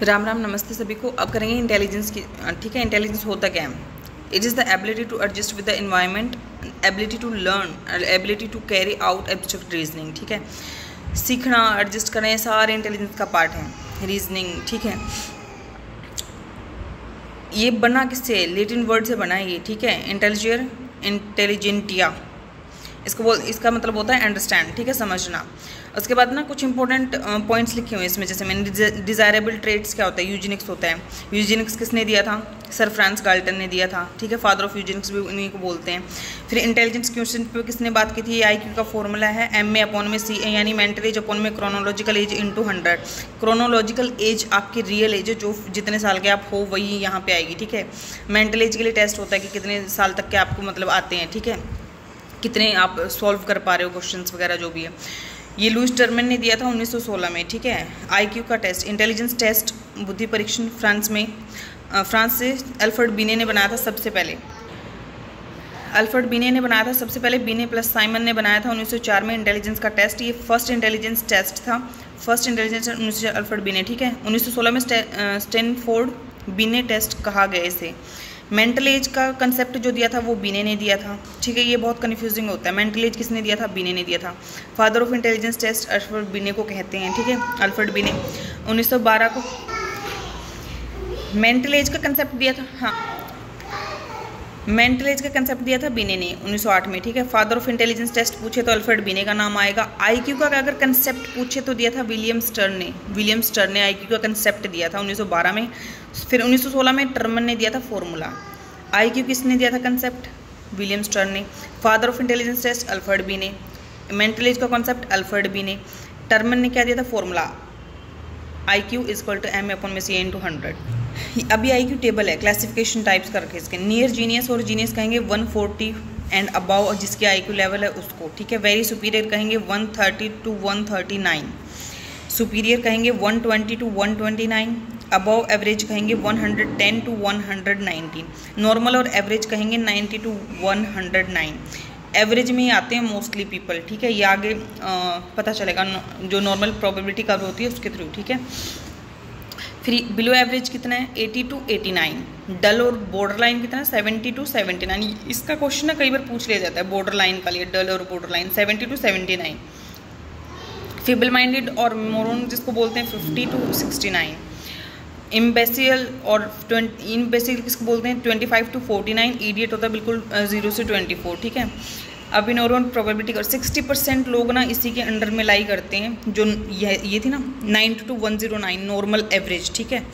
राम राम, नमस्ते सभी को। अब करेंगे इंटेलिजेंस की। ठीक है, इंटेलिजेंस होता क्या है? It is the ability to adjust with the environment, ability to learn, ability to carry out abstract reasoning. ठीक है, सीखना, एडजस्ट करना, ये सारे इंटेलिजेंस का पार्ट है। रीजनिंग, ठीक है, ये बना किससे? लैटिन वर्ड से बना है ये। ठीक है, इंटेलिजियर, इंटेलिजेंटिया, इसका मतलब होता है अंडरस्टैंड। ठीक है, समझना। उसके बाद ना कुछ इंपॉर्टेंट पॉइंट्स लिखे हुए हैं इसमें, जैसे मैंने डिज़ायरेबल ट्रेट्स क्या होता है, यूजेनिक्स होता है। यूजेनिक्स किसने दिया था? सर फ्रांस गाल्टन ने दिया था। ठीक है, फादर ऑफ यूजेनिक्स भी उन्हीं को बोलते हैं। फिर इंटेलिजेंस क्वेश्चन पे किसने बात की थी? IQ का फॉर्मूला है MA/C, यानी मेंटल एज अपॉन में chronological age into 100। Chronological age आपकी रियल एज है, जो जितने साल के आप हो वही यहाँ पे आएगी। ठीक है, मेंटल एज के लिए टेस्ट होता है कि कितने साल तक के आपको मतलब आते हैं। ठीक है, कितने आप सॉल्व कर पा रहे हो क्वेश्चंस वगैरह जो भी है। ये लुईस टर्मेन ने दिया था 1916 में। ठीक है, IQ का टेस्ट, इंटेलिजेंस टेस्ट, बुद्धि परीक्षण फ्रांस से अल्फ्रेड बिने ने बनाया था सबसे पहले। अल्फ्रेड बिने ने बनाया था सबसे पहले। बिने प्लस साइमन ने बनाया था 1904 में इंटेलिजेंस का टेस्ट। ये फर्स्ट इंटेलिजेंस टेस्ट था, फर्स्ट इंटेलिजेंस 1904 अल्फ्रेड बिने। ठीक है, 1916 में स्टैनफोर्ड बिने टेस्ट कहा गया इसे। मेंटल एज का कंसेप्ट जो दिया था वो बिने ने दिया था। ठीक है, ये बहुत कन्फ्यूजिंग होता है। मेंटल एज किसने दिया था? बिने ने दिया था। Father of intelligence test Alfred Binet को कहते हैं। ठीक है, अल्फ्रेड बिने 1912 को मेंटल एज का कंसेप्ट दिया था। हाँ, मेंटल एज का कंसेप्ट दिया था बिने ने 1908 में। ठीक है, फादर ऑफ इंटेलिजेंस टेस्ट पूछे तो अल्फ्रेड बिने का नाम आएगा। IQ का अगर कंसेप्ट पूछे तो दिया था विलियम स्टर्न ने IQ का कंसेप्ट दिया था 1912 में। फिर 1916 में टर्मन ने दिया था फॉर्मूला। IQ किसने दिया था कंसेप्ट? विलियम स्टर्न ने। Father of intelligence test Alfred Binet. Mental age का कॉन्सेप्ट अल्फ्रेड बिने। टर्मन ने क्या दिया था? Formula IQ = MA/C × 100। अभी IQ टेबल है, क्लासिफिकेशन टाइप्स करके इसके। नियर जीनियस और जीनियस कहेंगे 140 एंड अबाव, जिसके IQ लेवल है उसको। ठीक है, वेरी सुपीरियर कहेंगे 130 to 139। सुपीरियर कहेंगे 120 to 129। अबव एवरेज कहेंगे 110 to 119। नॉर्मल और एवरेज कहेंगे 90 to 109। एवरेज में ही आते हैं मोस्टली पीपल। ठीक है, ये आगे पता चलेगा जो नॉर्मल प्रोबेबिलिटी कब होती है उसके थ्रू। ठीक है, फिर बिलो एवरेज कितना है? 80 to 89। डल और बॉर्डर लाइन कितना है? 70 to 79। इसका क्वेश्चन ना कई बार पूछ लिया जाता है बॉर्डर लाइन का लिए, डल और border line 70 to 79। Feeble minded और मोरन जिसको बोलते हैं 50 to 69। इम्बेसिल और इम्बेसिल किसको बोलते हैं? 25 to 49। इडियट होता है बिल्कुल 0 से 24। ठीक है, अब इनोरेंट प्रोबेबिलिटी कर 60% लोग ना इसी के अंडर में लाई करते हैं, जो ये थी ना 90 to 109 नॉर्मल एवरेज। ठीक है,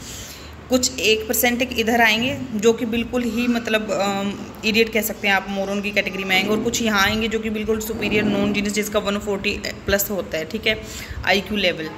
कुछ 1% इधर आएंगे जो कि बिल्कुल ही मतलब इडियट कह सकते हैं आप, मोरन की कैटेगरी में आएंगे। और कुछ यहाँ आएंगे जो कि बिल्कुल सुपीरियर नॉन जीनियस, जिसका 140+ होता है। ठीक है, IQ लेवल।